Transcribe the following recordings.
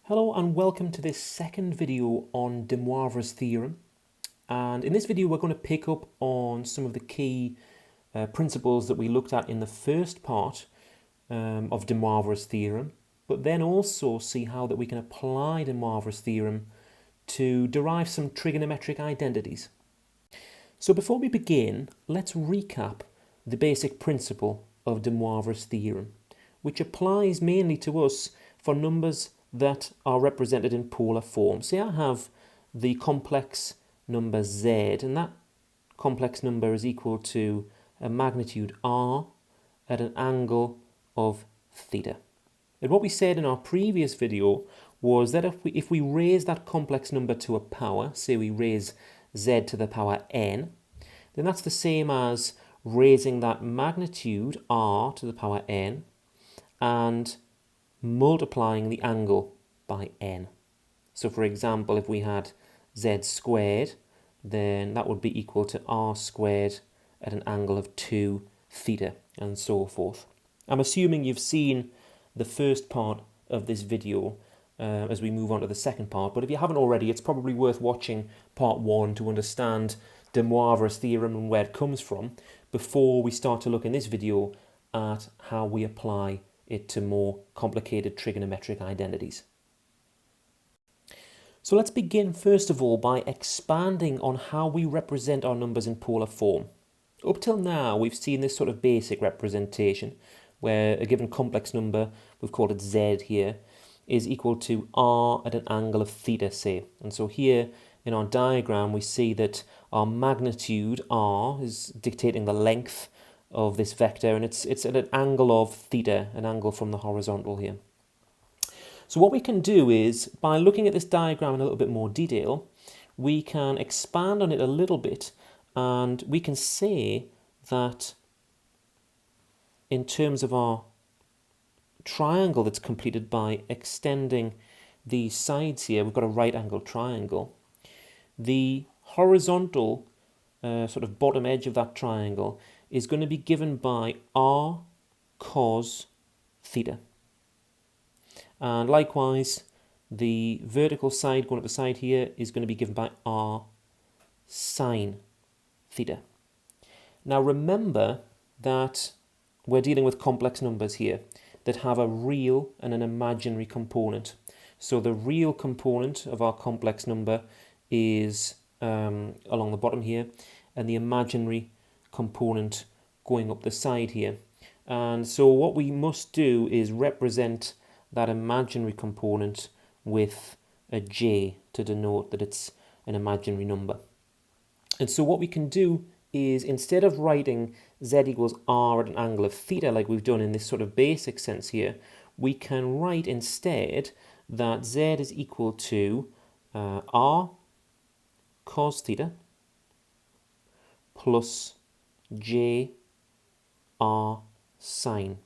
Hello and welcome to this second video on de Moivre's theorem. And in this video we're going to pick up on some of the key principles that we looked at in the first part of de Moivre's theorem, but then also see how that we can apply de Moivre's theorem to derive some trigonometric identities. So before we begin, let's recap the basic principle of de Moivre's theorem, which applies mainly to us for numbers that are represented in polar form. Say I have the complex number z, and that complex number is equal to a magnitude r at an angle of theta. And what we said in our previous video was that if we raise that complex number to a power, say we raise z to the power n, then that's the same as raising that magnitude r to the power n and multiplying the angle by n. So for example, if we had z squared, then that would be equal to r squared at an angle of 2 theta, and so forth. I'm assuming you've seen the first part of this video as we move on to the second part, but if you haven't already, it's probably worth watching part 1 to understand de Moivre's theorem and where it comes from before we start to look in this video at how we apply it to more complicated trigonometric identities. So let's begin first of all by expanding on how we represent our numbers in polar form. Up till now we've seen this sort of basic representation where a given complex number, we've called it z here, is equal to r at an angle of theta, say. And so here in our diagram we see that our magnitude r is dictating the length of this vector, and it's at an angle of theta, an angle from the horizontal here. So what we can do is, by looking at this diagram in a little bit more detail, we can expand on it a little bit, and we can say that in terms of our triangle that's completed by extending these sides here, we've got a right angle triangle. The horizontal sort of bottom edge of that triangle is going to be given by r cos theta. And likewise, the vertical side going up the side here is going to be given by r sine theta. Now remember that we're dealing with complex numbers here that have a real and an imaginary component. So the real component of our complex number is along the bottom here, and the imaginary component going up the side here. And so what we must do is represent that imaginary component with a j to denote that it's an imaginary number. And so what we can do is, instead of writing z equals r at an angle of theta like we've done in this sort of basic sense here, we can write instead that z is equal to r cos theta plus j r sine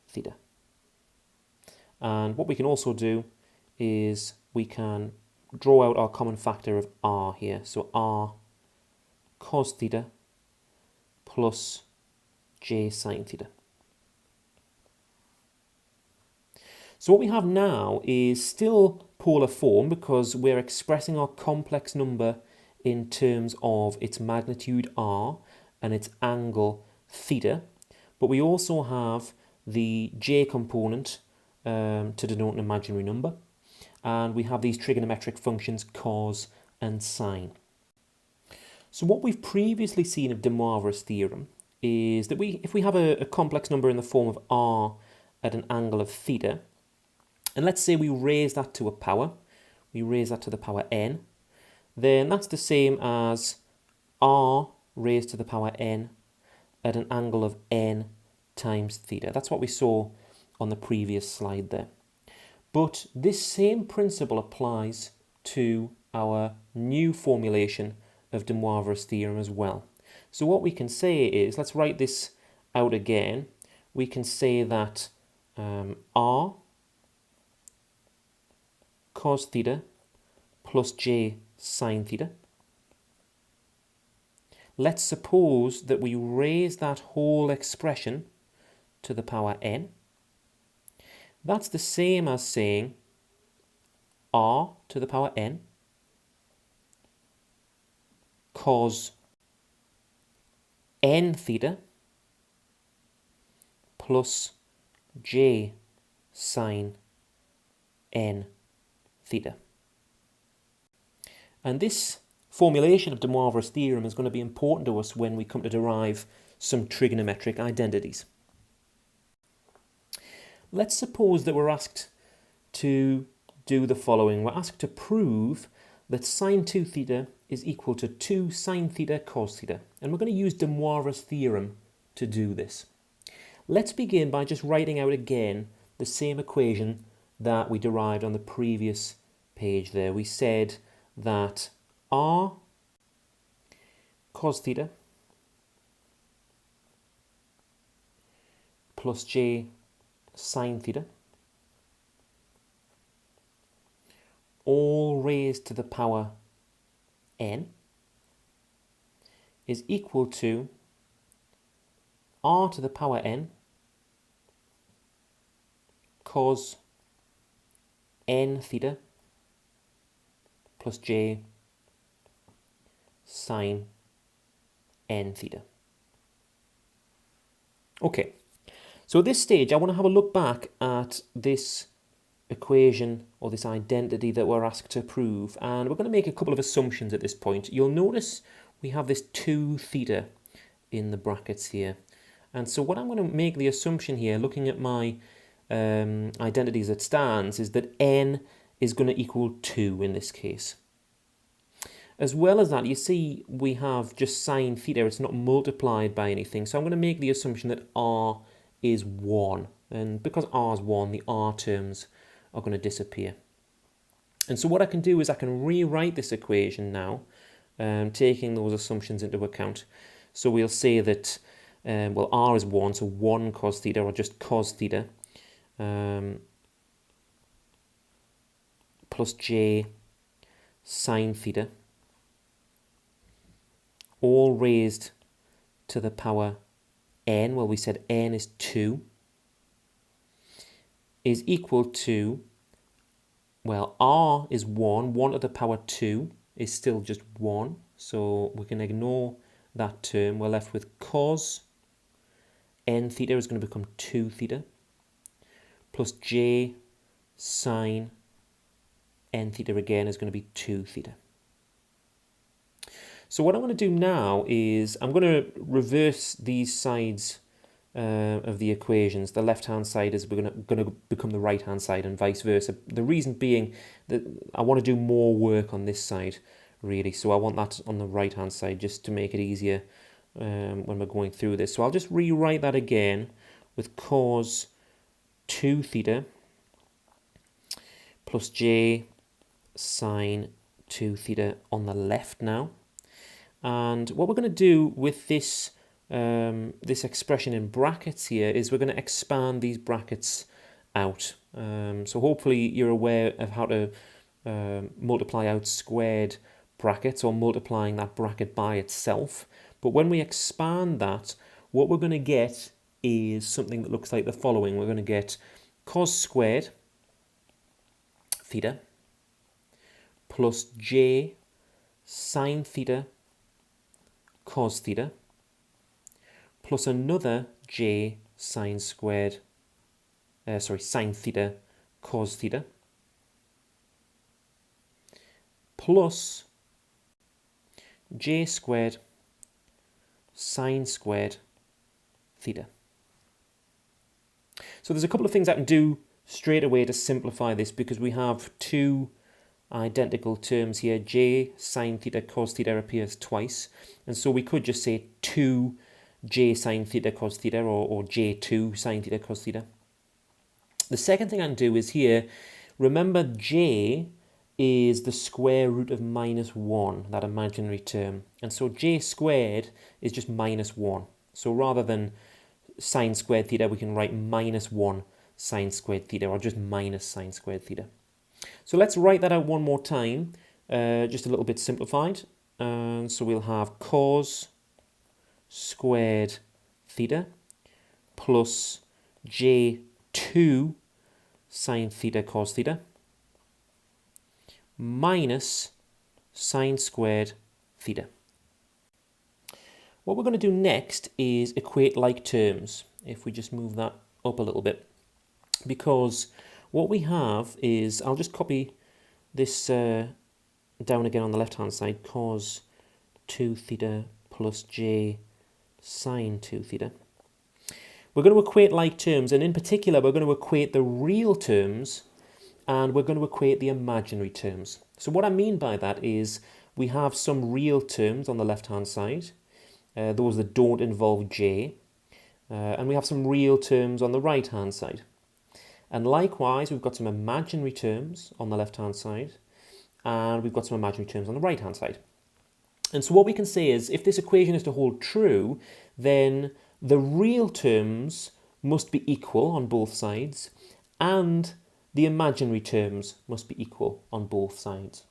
theta. And what we can also do is we can draw out our common factor of r here. So r cos theta plus j sine theta. So what we have now is still polar form because we're expressing our complex number in terms of its magnitude r and its angle theta, but we also have the j component to denote an imaginary number, and we have these trigonometric functions cos and sine. So what we've previously seen of de Moivre's theorem is that if we have a complex number in the form of r at an angle of theta, and let's say we raise that to a power, we raise that to the power n, then that's the same as r raised to the power n at an angle of n times theta. That's what we saw on the previous slide there. But this same principle applies to our new formulation of de Moivre's theorem as well. So what we can say is, let's write this out again. We can say that r cos theta plus j sine theta. Let's suppose that we raise that whole expression to the power n. That's the same as saying r to the power n cos n theta plus j sine n theta. And this formulation of de Moivre's theorem is going to be important to us when we come to derive some trigonometric identities. Let's suppose that we're asked to do the following. We're asked to prove that sine 2 theta is equal to 2 sine theta cos theta. And we're going to use de Moivre's theorem to do this. Let's begin by just writing out again the same equation that we derived on the previous page there. We said that r cos theta plus j sine theta all raised to the power n is equal to r to the power n cos n theta plus j sine n theta. Okay, so at this stage I want to have a look back at this equation or this identity that we're asked to prove, and we're going to make a couple of assumptions at this point. You'll notice we have this 2 theta in the brackets here, and so what I'm going to make the assumption here, looking at my identity as it stands, is that n is going to equal 2 in this case. As well as that, you see we have just sine theta, it's not multiplied by anything, so I'm going to make the assumption that r is 1, and because r is 1, the r terms are going to disappear. And so what I can do is I can rewrite this equation now, taking those assumptions into account. So we'll say that, well, r is 1, so 1 cos theta, or just cos theta, plus j sine theta, all raised to the power n, well, we said n is 2, is equal to, well, r is 1, 1 to the power 2 is still just 1, so we can ignore that term. We're left with cos n theta is going to become 2 theta, plus j sine n theta again is going to be 2 theta. So what I'm going to do now is I'm going to reverse these sides of the equations. The left-hand side is going to become the right-hand side and vice versa. The reason being that I want to do more work on this side, really. So I want that on the right-hand side just to make it easier when we're going through this. So I'll just rewrite that again with cos 2 theta plus j sine 2 theta on the left now. And what we're going to do with this this expression in brackets here is we're going to expand these brackets out. So hopefully you're aware of how to multiply out squared brackets or multiplying that bracket by itself. But when we expand that, what we're going to get is something that looks like the following. We're going to get cos squared theta plus j sine theta cos theta plus another j sine squared, sine theta cos theta plus j squared sine squared theta. So there's a couple of things I can do straight away to simplify this because we have two identical terms here. J sine theta cos theta appears twice, and so we could just say 2 j sine theta cos theta or j2 sine theta cos theta. The second thing I can do is here, remember j is the square root of -1, that imaginary term, and so j squared is just -1. So rather than sine squared theta, we can write -1 sine squared theta, or just minus sine squared theta. So let's write that out one more time, just a little bit simplified. So we'll have cos squared theta plus j2 sine theta cos theta minus sine squared theta. What we're going to do next is equate like terms, if we just move that up a little bit. Because what we have is, I'll just copy this down again on the left-hand side, cos 2 theta plus j sine 2 theta. We're going to equate like terms, and in particular, we're going to equate the real terms and we're going to equate the imaginary terms. So what I mean by that is we have some real terms on the left-hand side, those that don't involve j, and we have some real terms on the right-hand side. And likewise, we've got some imaginary terms on the left-hand side, and we've got some imaginary terms on the right-hand side. And so what we can say is, if this equation is to hold true, then the real terms must be equal on both sides, and the imaginary terms must be equal on both sides.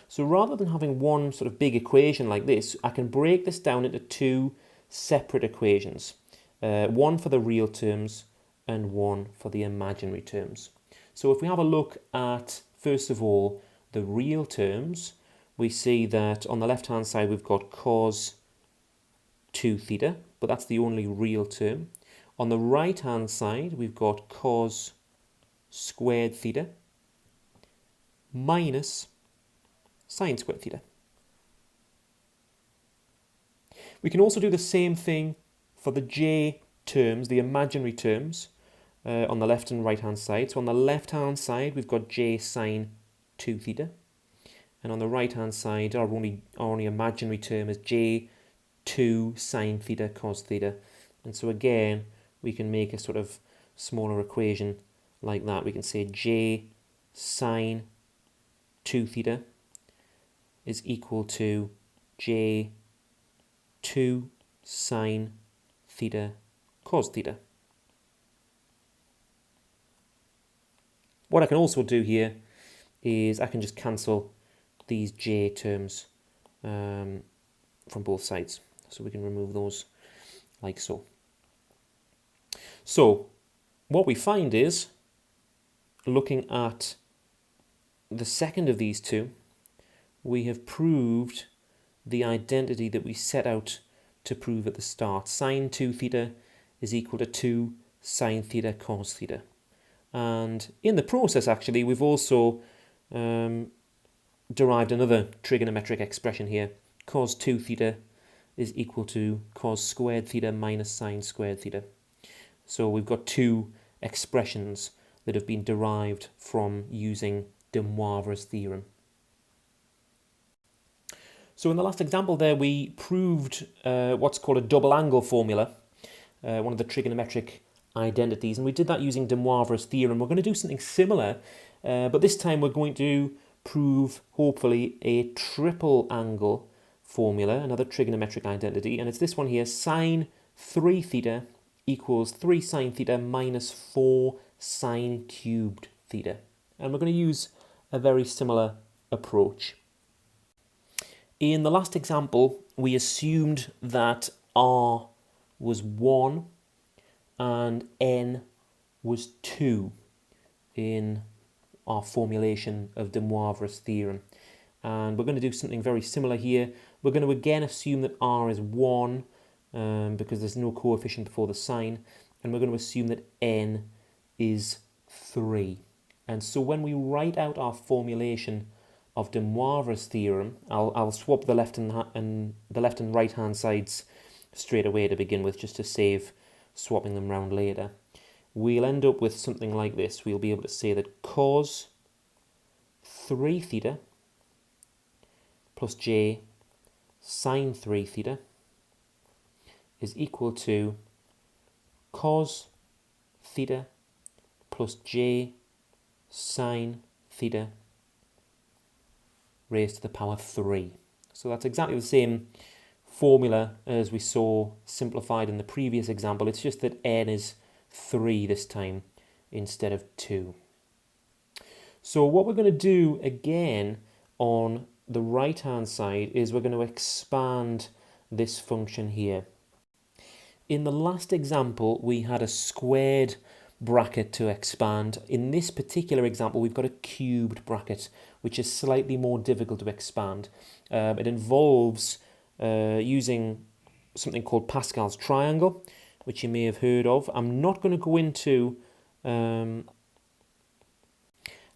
So rather than having one sort of big equation like this, I can break this down into two separate equations. One for the real terms and one for the imaginary terms. So if we have a look at, first of all, the real terms, we see that on the left-hand side we've got cos 2 theta, but that's the only real term. On the right-hand side we've got cos squared theta minus sine squared theta. We can also do the same thing for the j terms, the imaginary terms, on the left and right hand side. So on the left hand side we've got j sine 2 theta, and on the right hand side our only imaginary term is j 2 sine theta cos theta. And so again we can make a sort of smaller equation like that. We can say j sine 2 theta is equal to j 2 sine theta cos theta. What I can also do here is I can just cancel these j terms from both sides. So we can remove those like so. So what we find is, looking at the second of these two, we have proved the identity that we set out to prove at the start. Sine 2 theta is equal to 2 sine theta cos theta. And in the process, actually, we've also derived another trigonometric expression here. Cos 2 theta is equal to cos squared theta minus sine squared theta. So we've got two expressions that have been derived from using de Moivre's theorem. So in the last example there, we proved what's called a double angle formula, one of the trigonometric identities, and we did that using de Moivre's theorem. We're going to do something similar, but this time we're going to prove, hopefully, a triple angle formula, another trigonometric identity, and it's this one here: sine 3 theta equals 3 sine theta minus 4 sine cubed theta. And we're going to use a very similar approach. In the last example, we assumed that r was 1 and n was 2 in our formulation of de Moivre's theorem. And we're going to do something very similar here. We're going to again assume that r is 1 because there's no coefficient before the sign, and we're going to assume that n is 3. And so when we write out our formulation of de Moivre's theorem, I'll swap the left and right hand sides straight away to begin with, just to save swapping them round later. We'll end up with something like this. We'll be able to say that cos 3 theta plus j sine 3 theta is equal to cos theta plus j sine theta raised to the power 3. So that's exactly the same formula as we saw simplified in the previous example. It's just that n is 3 this time instead of 2. So what we're going to do again on the right hand side is we're going to expand this function here. In the last example we had a squared bracket to expand. In this particular example, we've got a cubed bracket, which is slightly more difficult to expand. It involves using something called Pascal's triangle, which you may have heard of. I'm not going to go into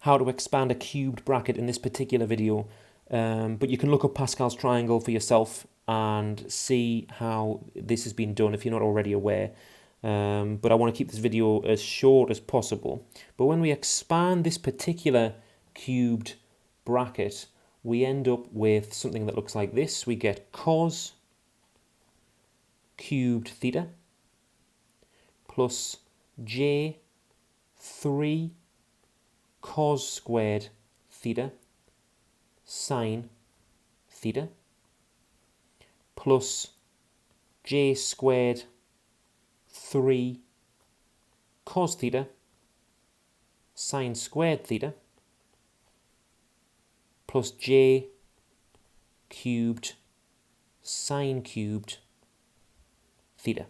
how to expand a cubed bracket in this particular video, but you can look up Pascal's triangle for yourself and see how this has been done if you're not already aware. But I want to keep this video as short as possible. But when we expand this particular cubed bracket, we end up with something that looks like this. We get cos cubed theta plus j 3 cos squared theta sine theta plus j squared 3 cos theta sine squared theta plus j cubed sine cubed theta.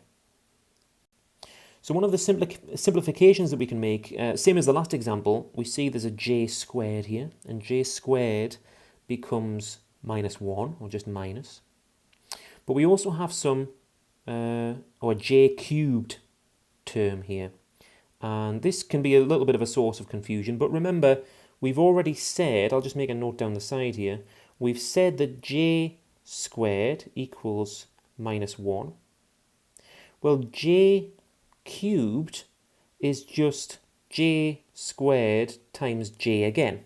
So one of the simplifications that we can make, same as the last example, we see there's a j squared here, and j squared becomes minus 1, or just minus. But we also have some, or a j cubed term here. And this can be a little bit of a source of confusion, but remember, we've already said, I'll just make a note down the side here, we've said that j squared equals minus 1. Well, j cubed is just j squared times j again.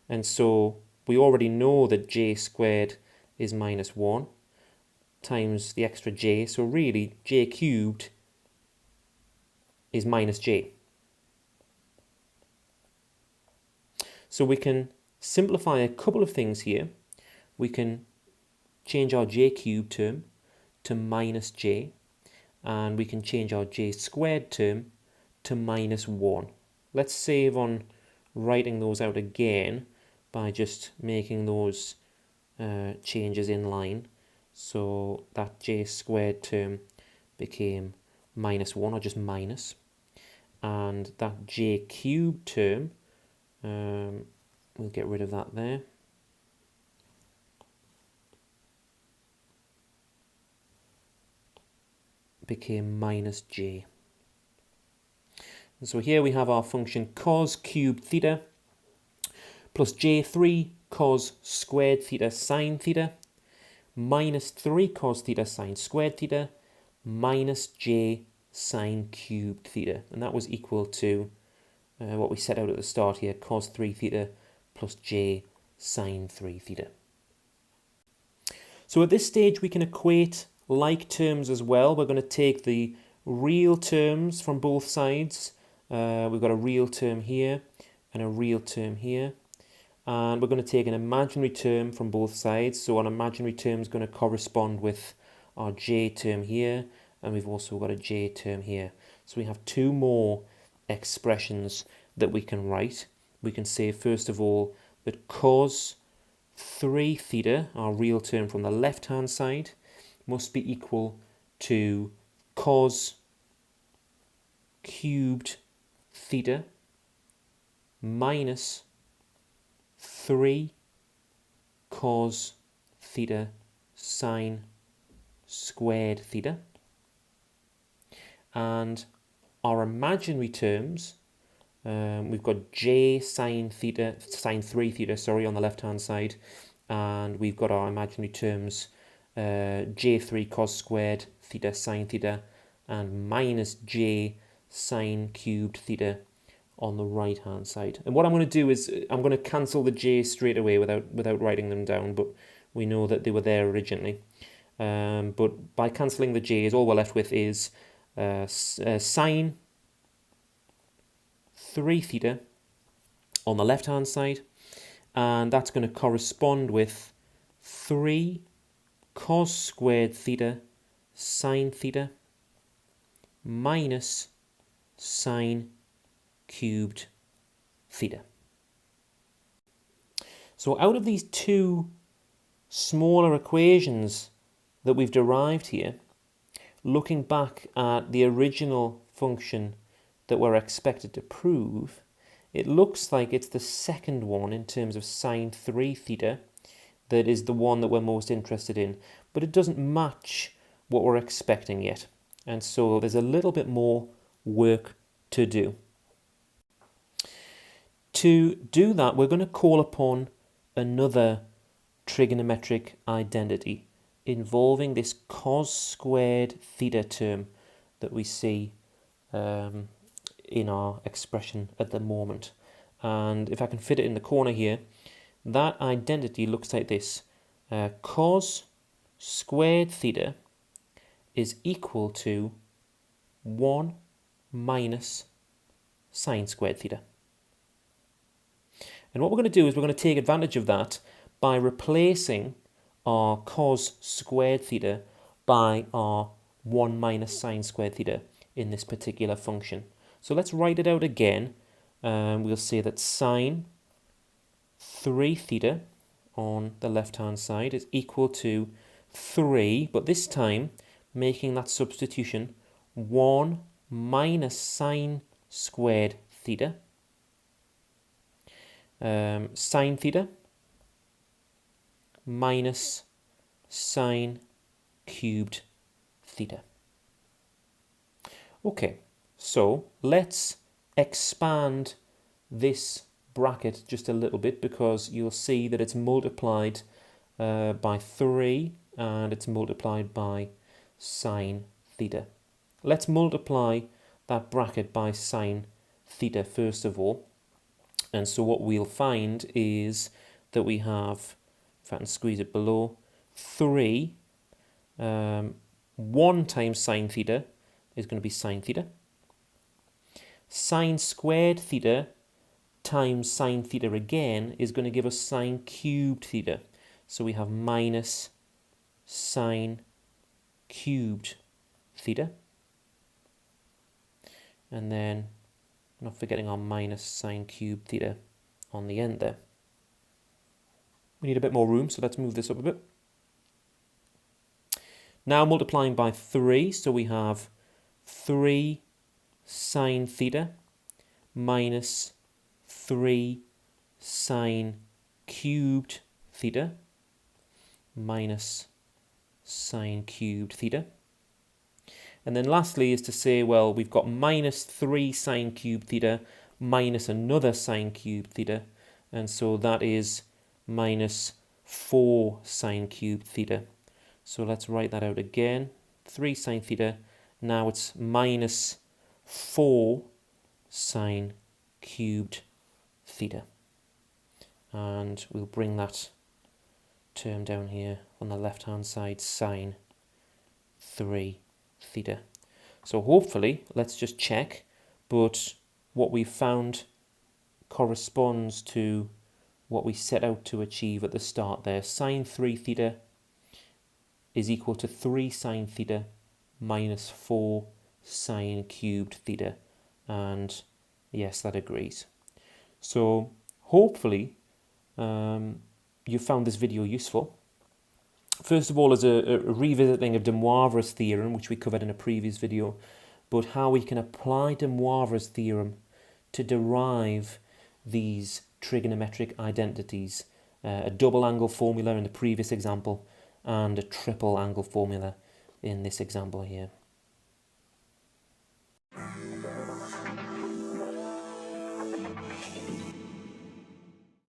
And so we already know that j squared is minus 1 times the extra j. So really, j cubed is minus j. So we can simplify a couple of things here. We can change our j cubed term to minus j. And we can change our j squared term to minus 1. Let's save on writing those out again by just making those changes in line. So that j squared term became minus 1, or just minus. And that j cubed term, we'll get rid of that there. Became minus j. And so here we have our function cos cubed theta plus j3 cos squared theta sine theta minus 3 cos theta sine squared theta minus j sine cubed theta. And that was equal to what we set out at the start here, cos 3 theta plus j sine 3 theta. So at this stage we can equate like terms as well. We're going to take the real terms from both sides. We've got a real term here and a real term here. And we're going to take an imaginary term from both sides. So an imaginary term is going to correspond with our j term here. And we've also got a j term here. So we have two more expressions that we can write. We can say, first of all, that cos 3 theta, our real term from the left-hand side, must be equal to cos cubed theta minus 3 cos theta sine squared theta. And our imaginary terms, we've got j sine 3 theta, sorry, on the left-hand side, and we've got our imaginary terms j3 cos squared theta sine theta and minus j sine cubed theta on the right hand side. And what I'm going to do is I'm going to cancel the j straight away without writing them down, but we know that they were there originally. But by cancelling the j's, all we're left with is sine 3 theta on the left hand side, and that's going to correspond with 3 cos squared theta sine theta minus sine cubed theta. So out of these two smaller equations that we've derived here, looking back at the original function that we're expected to prove, it looks like it's the second one in terms of sine 3 theta that is the one that we're most interested in, but it doesn't match what we're expecting yet. And so there's a little bit more work to do. To do that, we're going to call upon another trigonometric identity involving this cos squared theta term that we see in our expression at the moment. And if I can fit it in the corner here, that identity looks like this. Cos squared theta is equal to 1 minus sine squared theta. And what we're going to do is we're going to take advantage of that by replacing our cos squared theta by our 1 minus sine squared theta in this particular function. So let's write it out again. We'll say that sine 3 theta on the left hand side is equal to 3, but this time making that substitution 1 minus sine squared theta, sine theta minus sine cubed theta. Okay, so let's expand this bracket just a little bit, because you'll see that it's multiplied by 3 and it's multiplied by sine theta. Let's multiply that bracket by sine theta first of all. And so what we'll find is that we have, if I can squeeze it below, 3, 1 times sine theta is going to be sine theta. Sine squared theta times sine theta again is going to give us sine cubed theta. So we have minus sine cubed theta. And then, not forgetting our minus sine cubed theta on the end there. We need a bit more room, so let's move this up a bit. Now multiplying by 3, so we have 3 sine theta minus 3 sine cubed theta minus sine cubed theta. And then lastly is to say, well, we've got minus 3 sine cubed theta minus another sine cubed theta, and so that is minus 4 sine cubed theta. So let's write that out again. 3 sine theta, now it's minus 4 sine cubed theta. And we'll bring that term down here on the left hand side, sine 3 theta. So hopefully, let's just check, but what we found corresponds to what we set out to achieve at the start there. Sine 3 theta is equal to 3 sine theta minus 4 sine cubed theta, and yes, that agrees. So hopefully you found this video useful. First of all, as a revisiting of de Moivre's theorem, which we covered in a previous video, but how we can apply de Moivre's theorem to derive these trigonometric identities, a double angle formula in the previous example and a triple angle formula in this example here.